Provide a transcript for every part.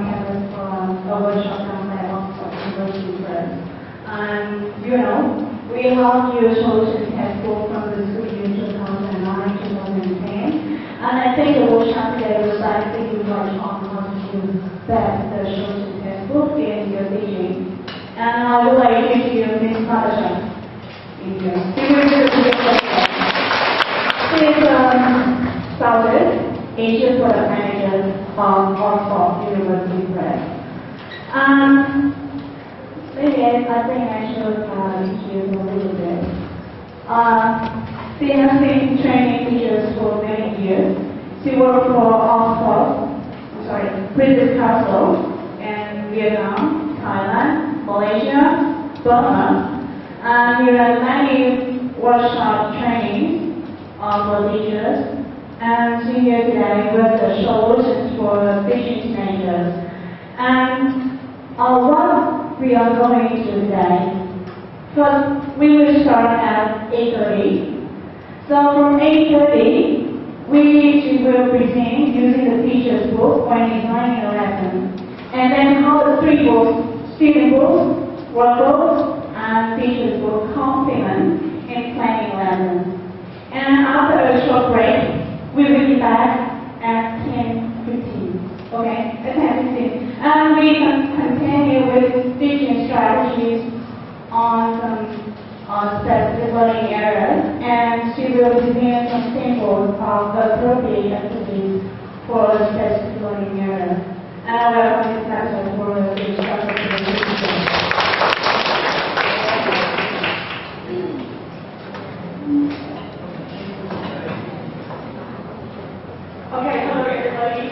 have a workshop down at Oxford University Press. And we have used solution textbook from the school year 2009-2010. And I think the workshop today was slightly touch on how to use best the solution textbook in your teaching. And I would like to introduce Ms. Natasha. She is Southern Asia Product Manager of Oxford University Press. Maybe I think I should introduce a little bit. She has been training teachers for many years. She worked for British Council in Vietnam, Thailand, Malaysia, Burma, and we had many workshop trainings for teachers. And she's here today with the solutions for teaching teenagers. And what we are going to do today, first we will start at 8:30. So from 8:30, we will present using the teacher's book when designing a lesson. And then how the three books, student books, workbooks, and teacher's book complement in planning lessons. And after a short break, we will be back at 10:15. Okay, at 10:15. And we can continue with teaching strategies on some specific learning areas. And she will present some samples of appropriate activities for specific learning areas. And I welcome Natasha for the instruction. Okay, hello everybody.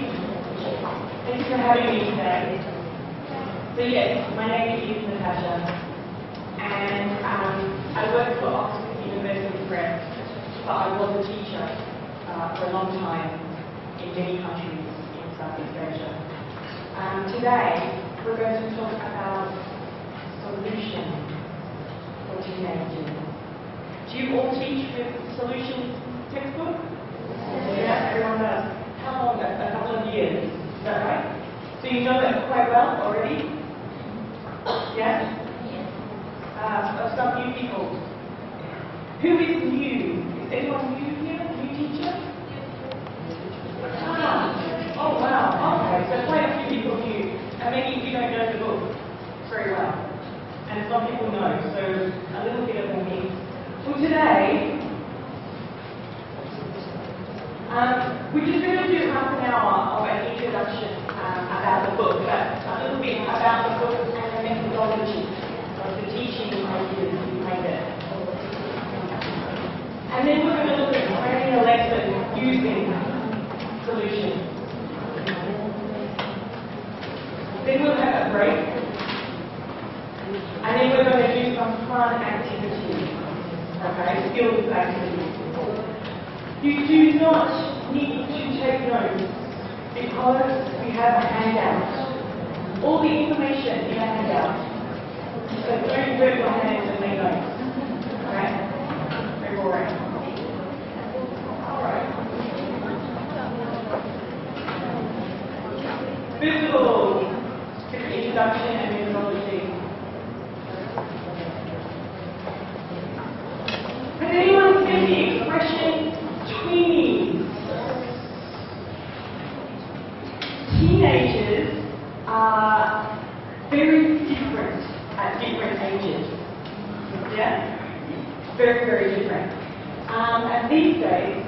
Thank you for having me today. So yes, my name is Natasha, and I work for Oxford University Press, but I was a teacher for a long time in many countries in Southeast Asia. Today, we're going to talk about solutions for teenagers. Do you all teach with solutions textbook? Yeah, everyone does. How long? A couple of years. Is that right? So you know it quite well already? Yeah? Some new people. Who is new? Is anyone new here? New teacher? Oh wow. Okay, so quite a few people new. And maybe you don't know the book very well. And some people know, so a little bit of a mix. Well, today, we're just going to do half an hour of an introduction about the book, but a little bit about the book and the methodology of the teaching ideas behind it. And then we're going to look at planning a lesson using solutions. Then we'll have a break. And then we're going to do some fun activities, okay, skills activities. You do not need to take notes because we have a handout. All the information in a handout. So don't put your hands and make notes. Okay? Very boring. Alright. First of all, give an introduction and methodology. Has anyone seen the expression tweenies? Teenagers are very different at different ages. Yeah? Very, very different. And these days,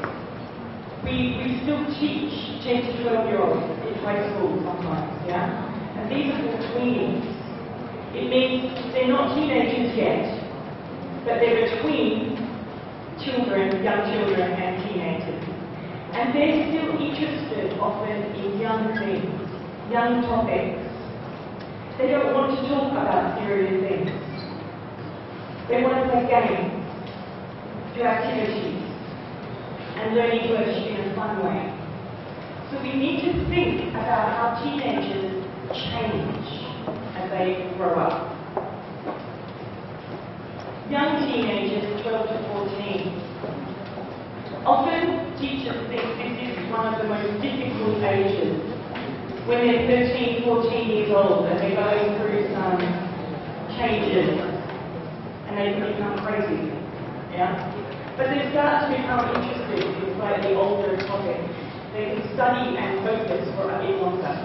we still teach 10 to 12-year-olds in high school sometimes. Yeah? And these are called tweenies. It means they're not teenagers yet, but they're between children, young children and teenagers. And they're still interested often in young things, young topics. They don't want to talk about serious things. They want to play games, do activities, and learn English in a fun way. So we need to think about how teenagers change as they grow up. Young teenagers, 12 to 14. Often teachers think this is one of the most difficult ages when they're 13, 14 years old and they're going through some changes and they can become crazy. Yeah? But they start to become interested in slightly older topics. They can study and focus for a bit longer.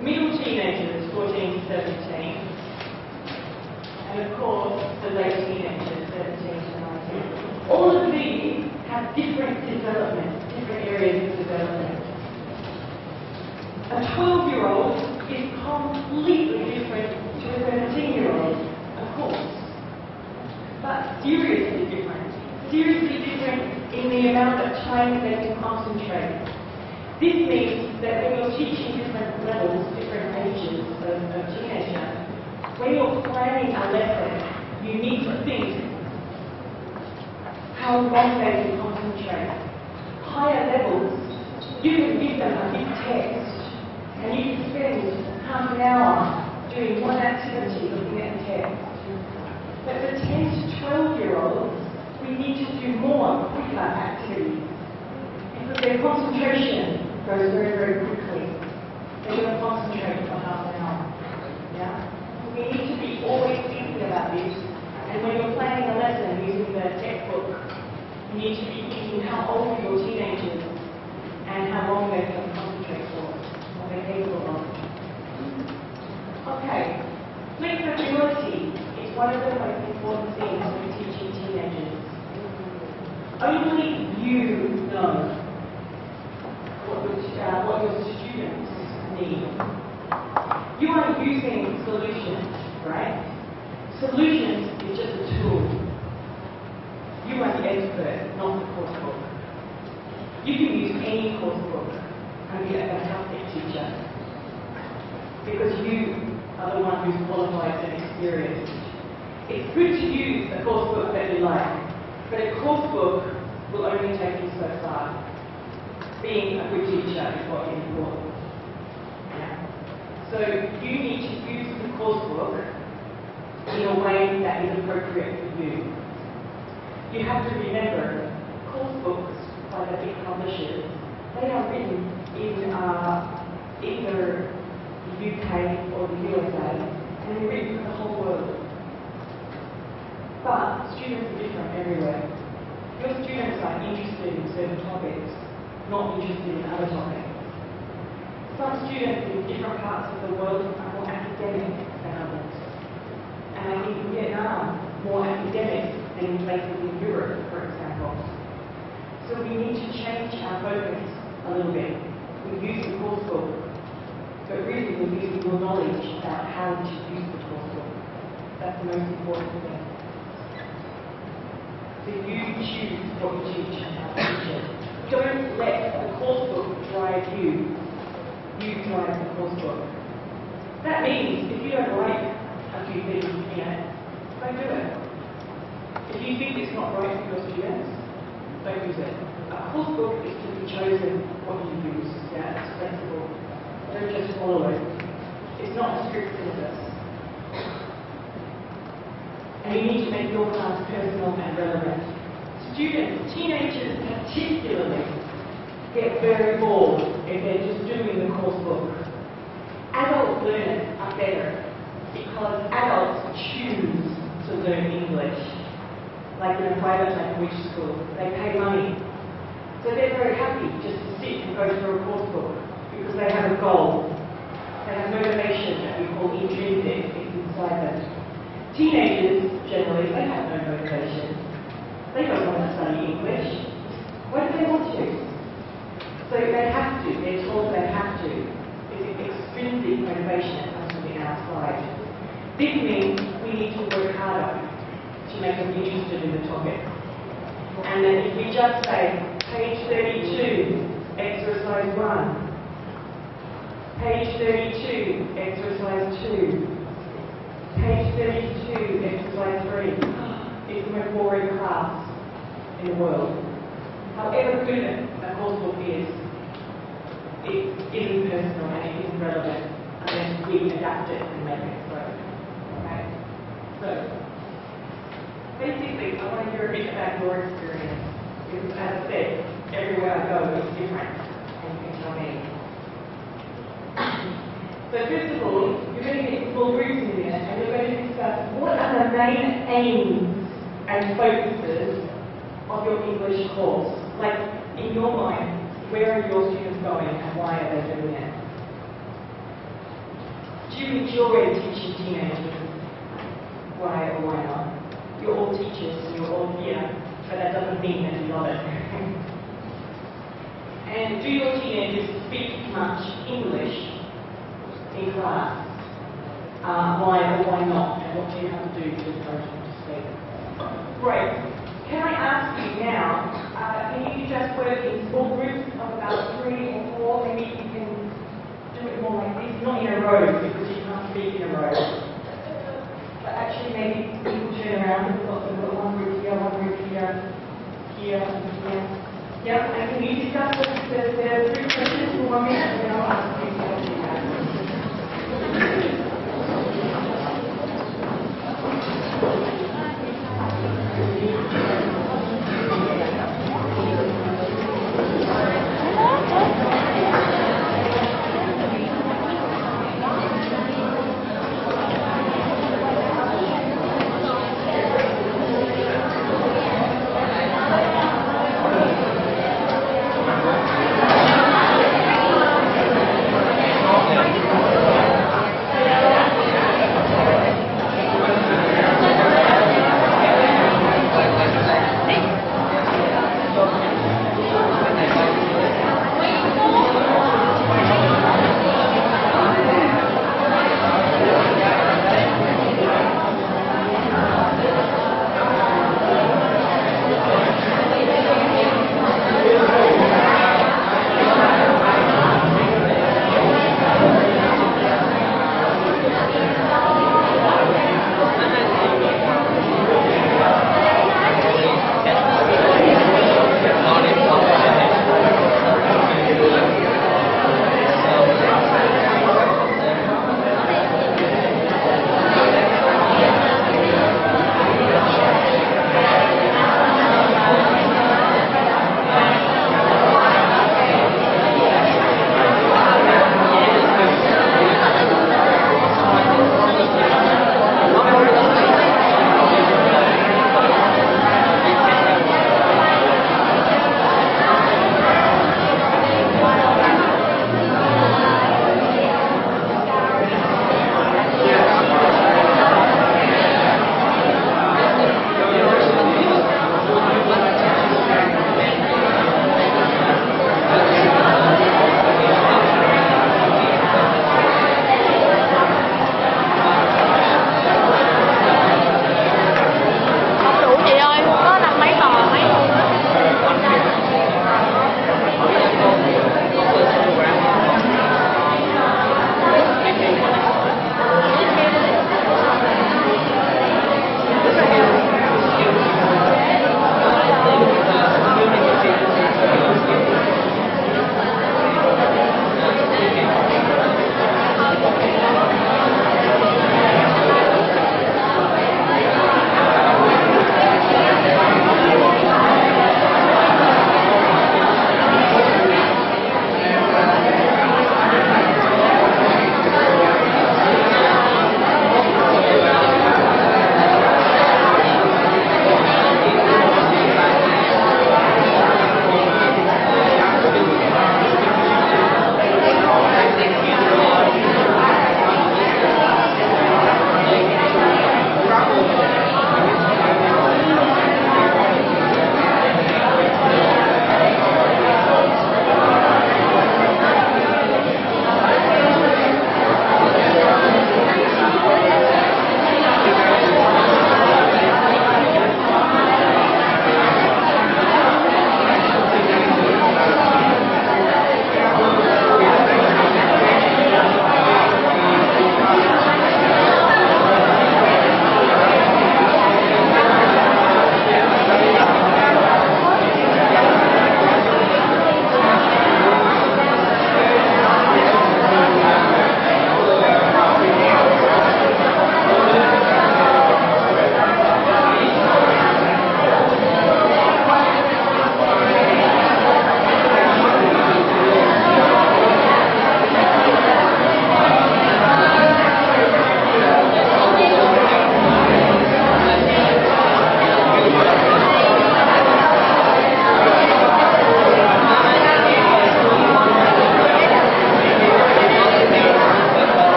Middle teenagers, 14 to 17, and of course the late teenagers, 17 to 19. All of these have different development, different areas of development. A 12-year-old is completely different to a 17-year-old, of course, but seriously different. Seriously different in the amount of time they can concentrate. This means that when you're teaching different levels, different ages of teenager, when you're planning a lesson, you need to think how long they can concentrate. Higher levels, you can give them a big text and you can spend half an hour doing one activity looking at the text. But for 10 to 12-year-olds, we need to do more quicker activities because their concentration goes very, very quickly. They're going to concentrate for half an hour. Yeah? We need to be always thinking about this. And when you're planning a lesson using the textbook, you need to be thinking how old are your teenagers and how long they can concentrate for, what they're capable of. Okay, flexibility is one of the most important things when teaching teenagers. Only you know what your students need. You are using solutions, right? Solutions is just a tool. You are the expert, not the course book. You can use any course book and be a fantastic teacher because you are the one who's qualified and experienced. It's good to use a course book that you like, but a course book will only take you so far. Being a good teacher is what is important. Yeah? So you need to use the course book in a way that is appropriate for you. You have to remember, course books by the big publishers, they are written in either the UK or the USA, and they're written for the whole world. But students are different everywhere. Your students are interested in certain topics, not interested in other topics. Some students in different parts of the world are more academic than others. And I think in Vietnam, more academic than in places in Europe, for example. So we need to change our focus a little bit. We use the course book, but really we're using your knowledge about how to use the course book. That's the most important thing. So you choose what you teach and how to teach it. Don't let the course book drive you. You drive the course book. That means if you don't like a few things in it, don't do it. If you think it's not right for your students, don't use it. A course book is to be chosen what you use. Yeah, it's flexible. Don't just follow it. It's not a strict syllabus. And you need to make your class personal and relevant. Students, teenagers particularly, get very bored if they're just doing the course book. Adult learners are better because adults choose to learn English. Like in a private language school, they pay money. So they're very happy just to sit and go through a course book because they have a goal. They have motivation that we call intrinsic, it's inside them. Teenagers, generally, they have no motivation. They don't want to study English. Why do they want to? So they have to, they're told they have to. It's extrinsic motivation that comes from the outside. This means we need to work harder to make them interested in the topic. And then if we just say, page 32, exercise 1, page 32, exercise 2, page 32, exercise 3, is the most boring class in the world. However good a course book is, it isn't personal and it isn't relevant unless we adapt it and make it so. Okay? So, basically, I want to hear a bit about your experience. Because as I said, everywhere I go is different, and you can tell me. So first of all, you're going to get small groups in there and you're going to discuss what are the main aims and focuses of your English course. Like, in your mind, where are your students going and why are they doing it? Do you enjoy teaching teenagers? Why or why not? You're all teachers and you're all here, but that doesn't mean that you love it. And do your teenagers speak much English in class? Why or why not? And what do you have to do to encourage them to speak? Great. Can I ask you now, can you just work in small groups of about 3 or 4? Maybe you can do it more like this, not in a row because you can't speak in a row. But actually maybe you can turn around and we've got one group here, and here. Yep, and can you discuss the 3 questions for 1 minute and then I'll ask you to do that.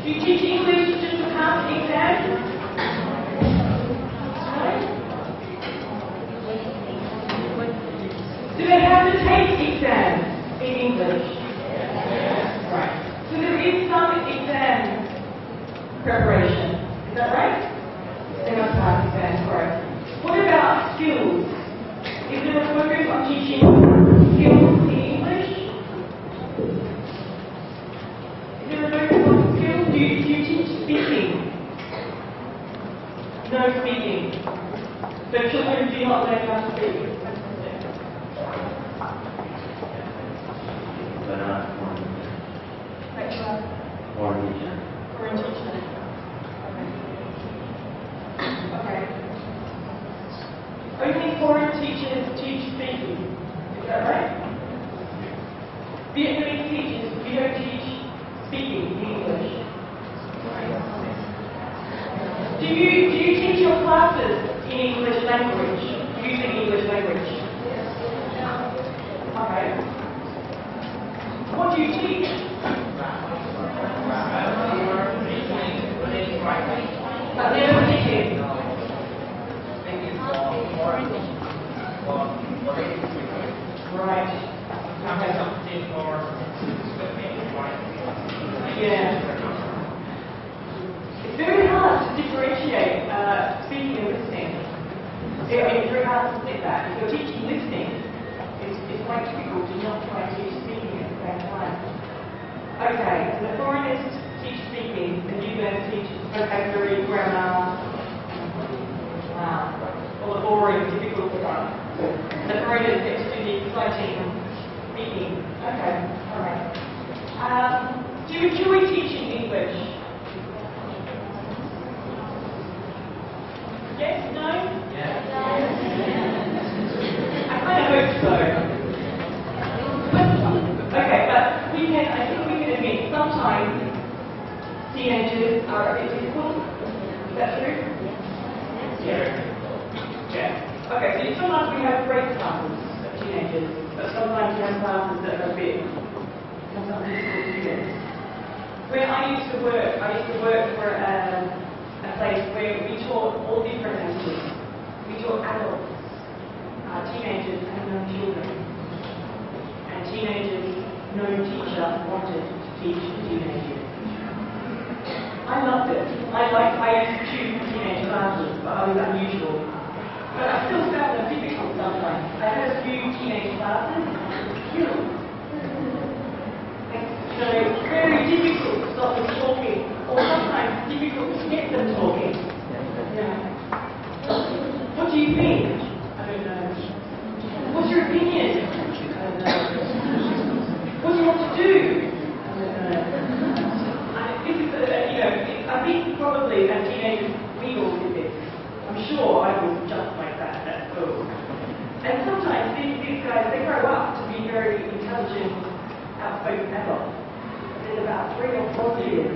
Do you teach English just to pass the exam? Do they have to take exams in English? Right. So there is some exam preparation. Is that right? They must pass exams, correct. What about skills? Is there a focus on teaching skills in English? Is there a focus on skills? Do you teach speaking? No speaking. So children do not learn how to speak. Foreign teacher. Foreign teacher. Okay. Only foreign teachers teach speaking. Is that right? Vietnamese teachers, you don't teach speaking in English. Do you teach your classes in English language, using English language? Okay. What do you teach? But never teaching. Right. Yeah. It's very hard to differentiate speaking and listening. It's very hard to split that. If you're teaching listening, it's quite difficult to not try to teach speaking at the same time. Okay, the foreigners teach speaking, the new learners teach vocabulary, grammar, all the boring, difficult stuff. The foreigners get to do the exciting speaking. Okay, alright. Do you enjoy teaching English? Yes? No? Yes. I kind of hope so. Okay, but I think we can admit sometimes teenagers are a bit difficult. Is that true? Yeah. Yeah. Okay, so sometimes we have great classes of teenagers, but sometimes we have classes that are a bit sometimes difficult students. When I used to work for a place where we taught all different languages. We taught adults, teenagers, and young children. And teenagers, no teacher wanted to teach teenagers. I loved it. I used to choose teenage classes, but I was unusual. But I still found them difficult sometimes. I had a few teenage classes. So it's very difficult to stop them talking, or sometimes difficult to get them talking. Yeah. What do you think? I don't know. What's your opinion? I don't know. What do you want to do? I don't know. This is I think probably as teenagers we all did this. I'm sure I was just like that at school. And sometimes these guys, they grow up to be very intelligent, outspoken adults. There's about 3 or 4 years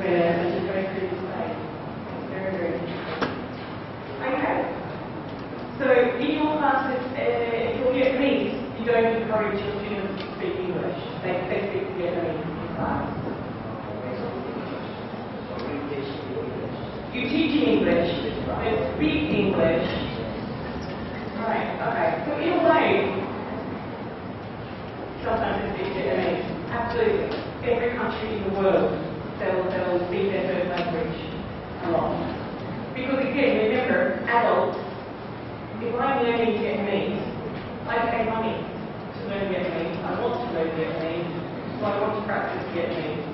where they're just going through this phase. It's very, very interesting. Okay. So in your classes, if you're Vietnamese, you don't encourage your students to speak English. They speak Vietnamese in class. You teach English, they speak English. Right, okay. So in a way, sometimes they speak Vietnamese. Absolutely. Every country in the world, they'll speak their first language a lot. Because again, remember, adults, if I'm learning Vietnamese, I pay money to learn Vietnamese. I want to learn Vietnamese, so I want to practice Vietnamese.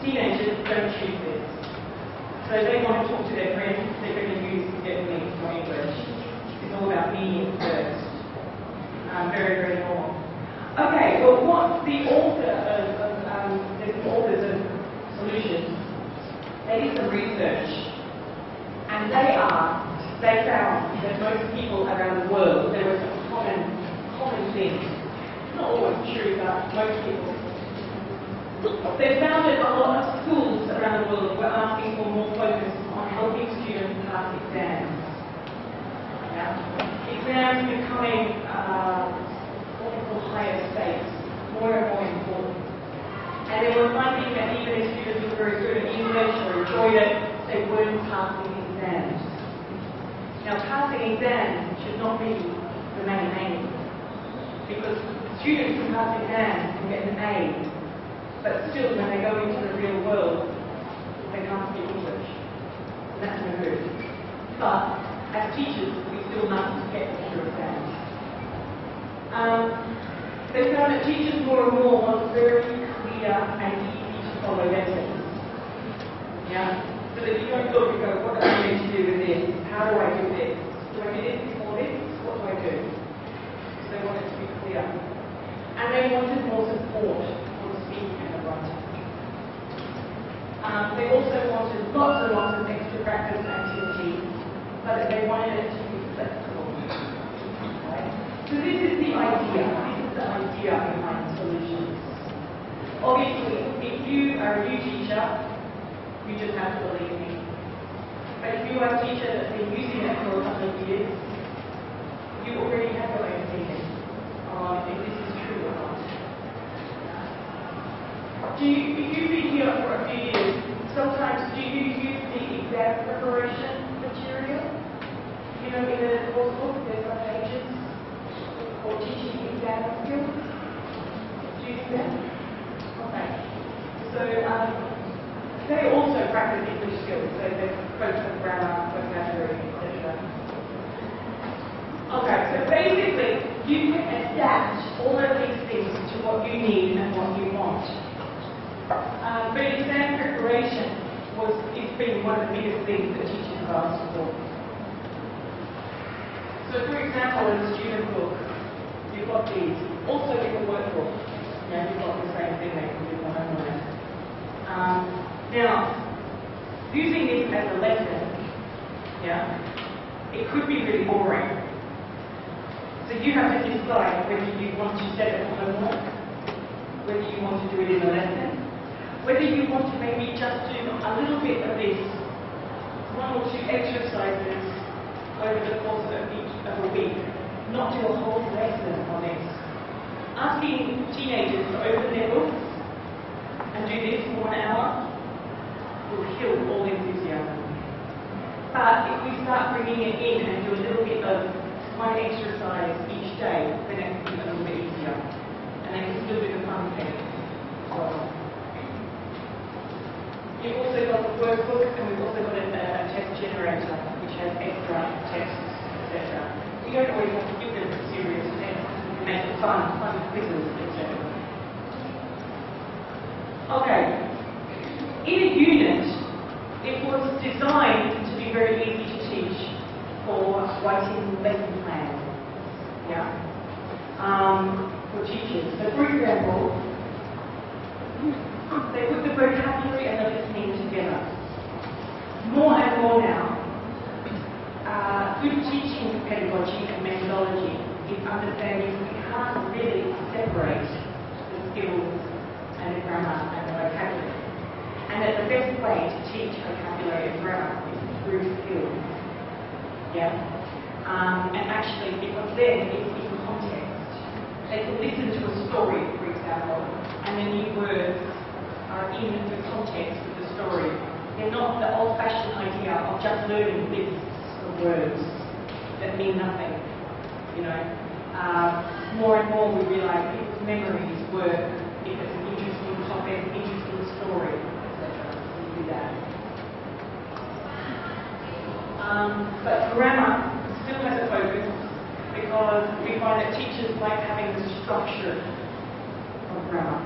Teenagers don't choose this. So they want to talk to their friends, they're going to use Vietnamese or English. It's all about me first. Very, very normal. Okay, well, what the author the authors of Solutions, they did some research, and they found that most people around the world, there were some common things. Not always true, but most people. They found that a lot of schools around the world were asking for more focus on helping students pass exams. Yeah? Exams becoming what we call higher stakes, more and more important. And they were finding that even many students were very good at English or enjoyed it, they weren't passing exams. Now, passing exams should not be the main aim, because students can pass exams and get an A, but still, when they go into the real world, they can't speak English. And that's no good. But as teachers, we still must get through exams. They found that teachers more and more want very clear and easy to follow lessons. Yeah? So that you don't look and go, what am I going to do with this? How do I do this? Do I do this before this? What do I do? So they want it to be clear. And they wanted more support for the speaking and the writing. They also wanted lots and lots of extra practice and activities, but they wanted it to be flexible. Okay? So this is the idea. This is the idea behind solutions. Obviously, if you are a new teacher, you just have to believe me. But if you are a teacher that's been using it for a couple of years, you already have your own opinion on if this is true or not. If you've been here for a few years, sometimes do you use the exam preparation material? You know, in the course book, there's some pages for teaching exam skills. Do you do that? Okay. So, they also practice English skills, so there's spoken grammar, vocabulary, etc. Okay, so basically, you can adapt all of these things to what you need and what you want. But exam preparation is been one of the biggest things that teachers have asked for. So, for example, in the student book, you've got these. Also in the workbook, you've got the same thing they can do the homework. Now, using this as a lesson, it could be really boring. So you have to decide whether you want to set it for homework, whether you want to do it in a lesson, whether you want to maybe just do a little bit of this, one or two exercises over the course of a week, not do a whole lesson on this. Asking teenagers to open their books and do this for 1 hour will kill all enthusiasm. But if we start bringing it in and do a little bit of one exercise each day, then it can be a little bit easier. And they can still do the fun thing as well. You've also got the workbook, and we've also got a test generator, which has extra tests, etc. You don't always have to give them serious tests. You can make it fun quizzes, etc. Okay. In a unit, it was designed to be very easy to teach for writing lesson plans, for teachers. So, for example, they put the vocabulary and the listening together. More and more now, good teaching pedagogy and methodology is understanding we can't really separate the skills and the grammar and the vocabulary. And that the best way to teach vocabulary and grammar is through skills. And actually, because then it's in context. They can listen to a story, for example, and the new words are in the context of the story. They're not the old-fashioned idea of just learning lists of words that mean nothing. More and more we realise people's memories work if it's an interesting topic, interesting story. That. But grammar still has a focus because we find that teachers like having the structure of grammar.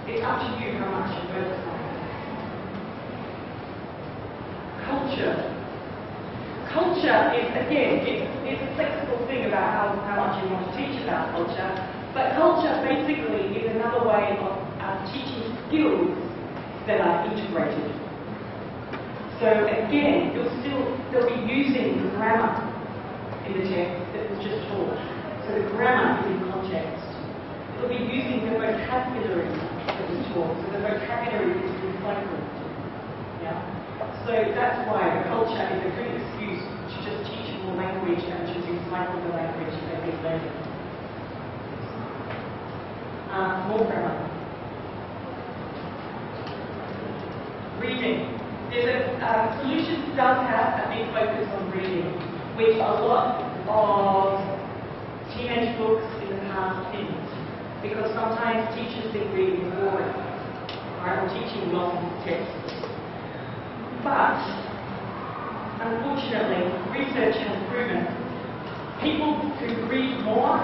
It's up to you how much you work on it. Culture. Culture is, again, it's a flexible thing about how much you want to teach about culture, but culture basically is another way of teaching skills that are integrated. So again, they'll be using the grammar in the text that was just taught. So the grammar is in context. They'll be using the vocabulary that was taught. So the vocabulary is recycled. So that's why culture is a good excuse to just teach more language and to recycle the language that they're learning. More grammar. reading. Solutions does have a big focus on reading, which a lot of teenage books in the past didn't, because sometimes teachers think reading is boring, right, or teaching long texts. But, unfortunately, research has proven people who read more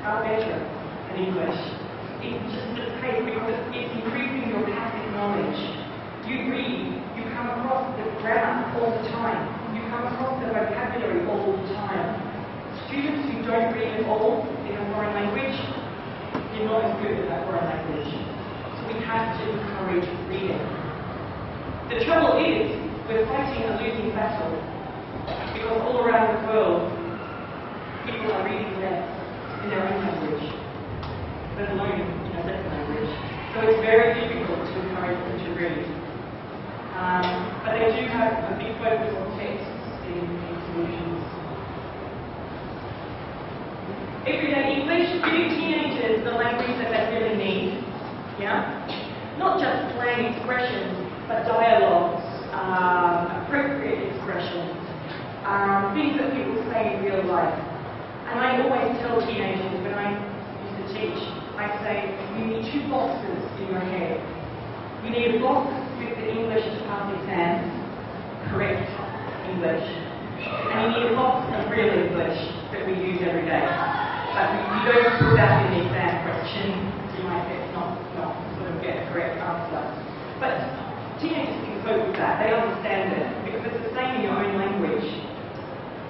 are better at English. It's just the case because it's increasing your passive knowledge. You read, you come across the grammar all the time. You come across the vocabulary all the time. Students who don't read at all in a foreign language, they're not as good at that foreign language. So we have to encourage reading. The trouble is, we're fighting a losing battle because all around the world, people are reading less in their own language, let alone in a second language. So it's very difficult to encourage them to read. But they do have a big focus on texts in solutions. Everyday English, giving teenagers the language that they really need. Yeah? Not just slang expressions, but dialogues, appropriate expressions, things that people say in real life. And I always tell teenagers when I used to teach, I say, you need two boxes in your head. You need a box with the English to pass exams, correct English. And you need a box of real English that we use every day. But you don't put that in the exam question, you might not sort of get a correct answer. But teenagers can cope with that, they understand it, because it's the same in your own language.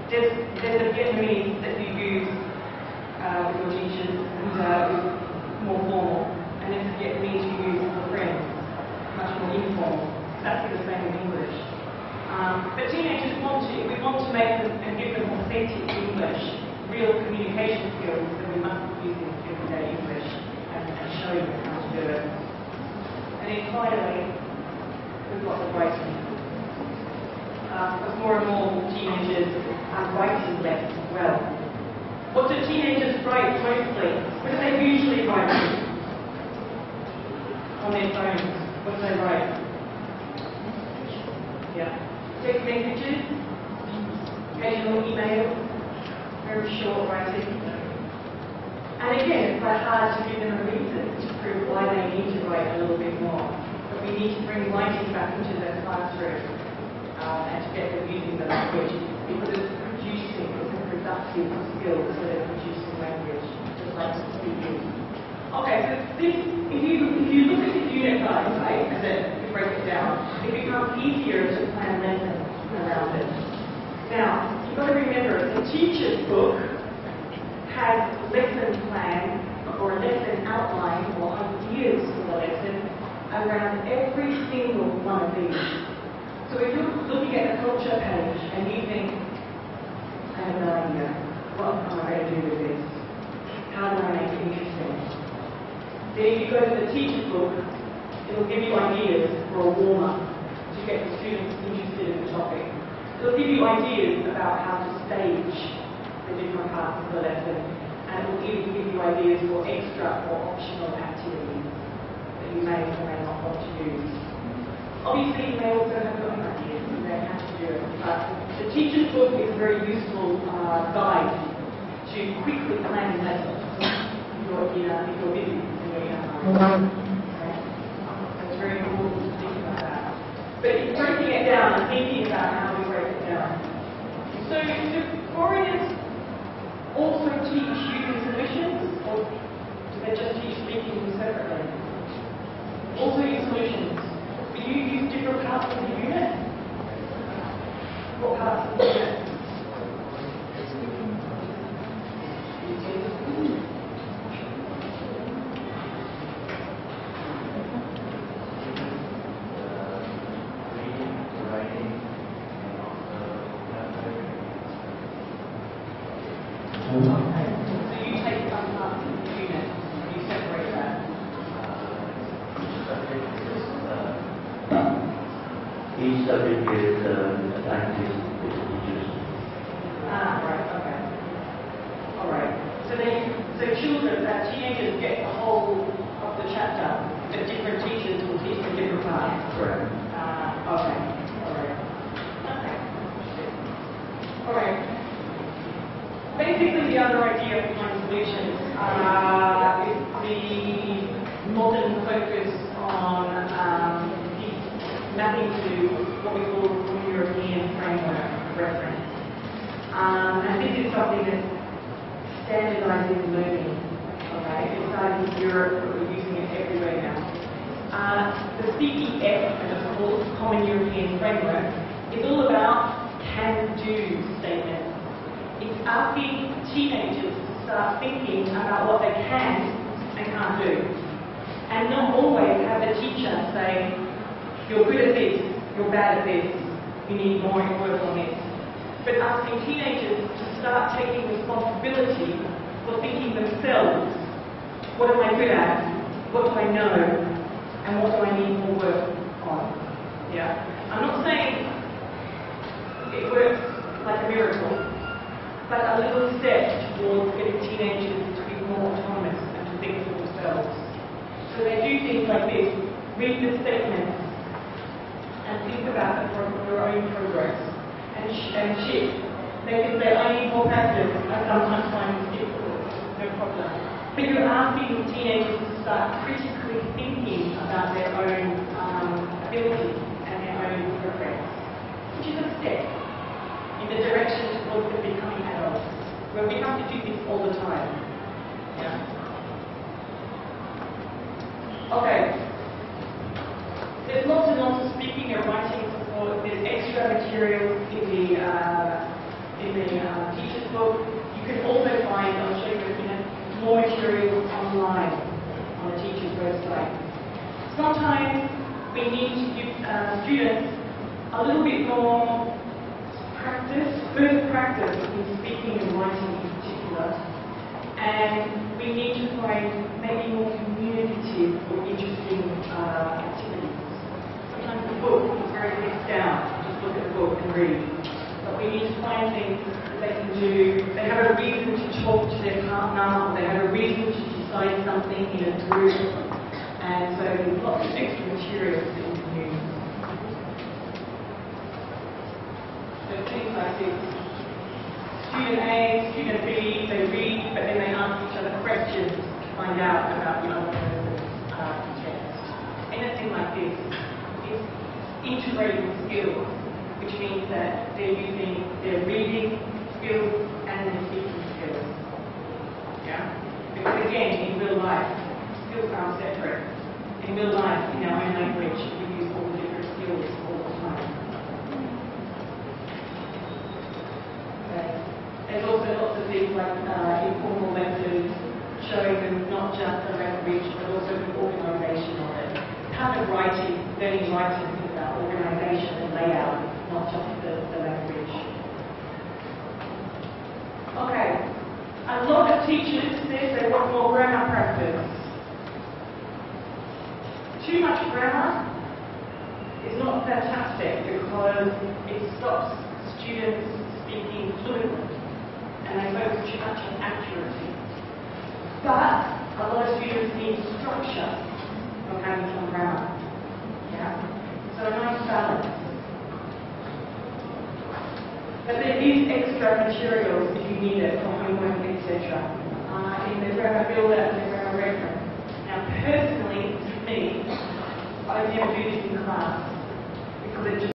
There's a Vietnamese that you use with your teachers and is more formal, and there's a Vietnamese you use with friends, much more informal. Exactly the same in English. But teenagers we want to make them and give them authentic English, real communication skills that we must be using everyday English and showing them how to do it. And then finally, we've got the writing. Because more and more teenagers are writing less as well. What do teenagers write mostly? What do they usually write? On their phones. What do they write? Yeah. Text messages, occasional email, very short writing. And again, it's quite hard to give them a reason to prove why they need to write a little bit more. But we need to bring writing back into the classroom and to get them using the language, because it's producing, it's a productive skill instead of producing language, just like speaking. Okay, so this, if you look at this unit guide, right, and then you break it down, it becomes easier to plan lessons around it. Now, you've got to remember, the teacher's book has lesson plan or lesson outline or ideas for the lesson around every single one of these. So if you're looking at the culture page and you think, I have no idea, what am I going to do with this? How do I make it interesting? Then if you go to the teacher's book, it'll give you ideas for a warm-up to get the students interested in the topic. It'll give you ideas about how to stage the different parts of the lesson, and it will even give you ideas for extra or optional activities that you may or may not want to use. Obviously, you may also have your own ideas, you may have to do it, but the teacher's book is a very useful guide to quickly plan lessons if you're busy and you're in a okay? It's very important to think about that. But it's breaking it down and thinking about how we break it down. So do foreigners also teach using solutions, or do they just teach speaking separately? Also use solutions. Do you use different parts of the unit? What parts of the unit? So you take some parts of the unit and you separate that. Each subject is assigned to teachers. Right, okay. Alright. So children, teenagers get the whole of the chapter, but different teachers will teach them different parts. modern focus on mapping to what we call the European framework reference. And this is something that standardizes learning. Okay, it started in Europe, but we're using it everywhere now. The CEF, as it's called, Common European Framework, is all about can-do statements. It's asking teenagers to start thinking about what they can and can't do. And not always have the teacher say, you're good at this, you're bad at this, you need more work on this. But asking teenagers to start taking responsibility for thinking themselves, what am I good at, what do I know, and what do I need more work on. Yeah. I'm not saying it works like a miracle, but a little step towards getting teenagers to be more autonomous and to think for themselves. So they do things like this, read the statements and think about their own progress and shift. They can say, I need more practice, I sometimes find it difficult, no problem. But you're asking teenagers to start critically thinking about their own ability and their own progress, which is a step in the direction towards them becoming adults, where we have to do this all the time. Yeah. Okay. There's lots and lots of speaking and writing support. There's extra materials in the teacher's book. You can also find, I'll show you in a minute, more materials online on the teacher's website. Sometimes we need to give students a little bit more further practice in speaking and writing in particular. And we need to find maybe more communicative or interesting activities. Sometimes the book is very fixed down, just look at the book and read. But we need to find things that they can do. They have a reason to talk to their partner, or they have a reason to decide something in a group. And so there's lots of extra materials that you can use. So things like this. Student A, student B, they read, but then they ask each other questions to find out about the other person's test. Anything like this is integrating skills, which means that they're using their reading skills and their speaking skills. Yeah? Because again, in real life, skills aren't separate. In real life, in our own language, we use all the different skills all the time. Okay. There's also lots of things like informal lessons, showing them not just the language, but also the organisation of it. Part of writing, learning writing is about organisation and layout, not just the language. Okay, a lot of teachers say they want more grammar practice. Too much grammar is not fantastic because it stops students speaking fluently and they focus too much on accuracy. But a lot of students need structure from having some grammar. Yeah? So a nice balance. But there is extra materials if you need it for homework, etc. In the grammar builder and the grammar reference. Now personally, to me, I would never do this in class because it just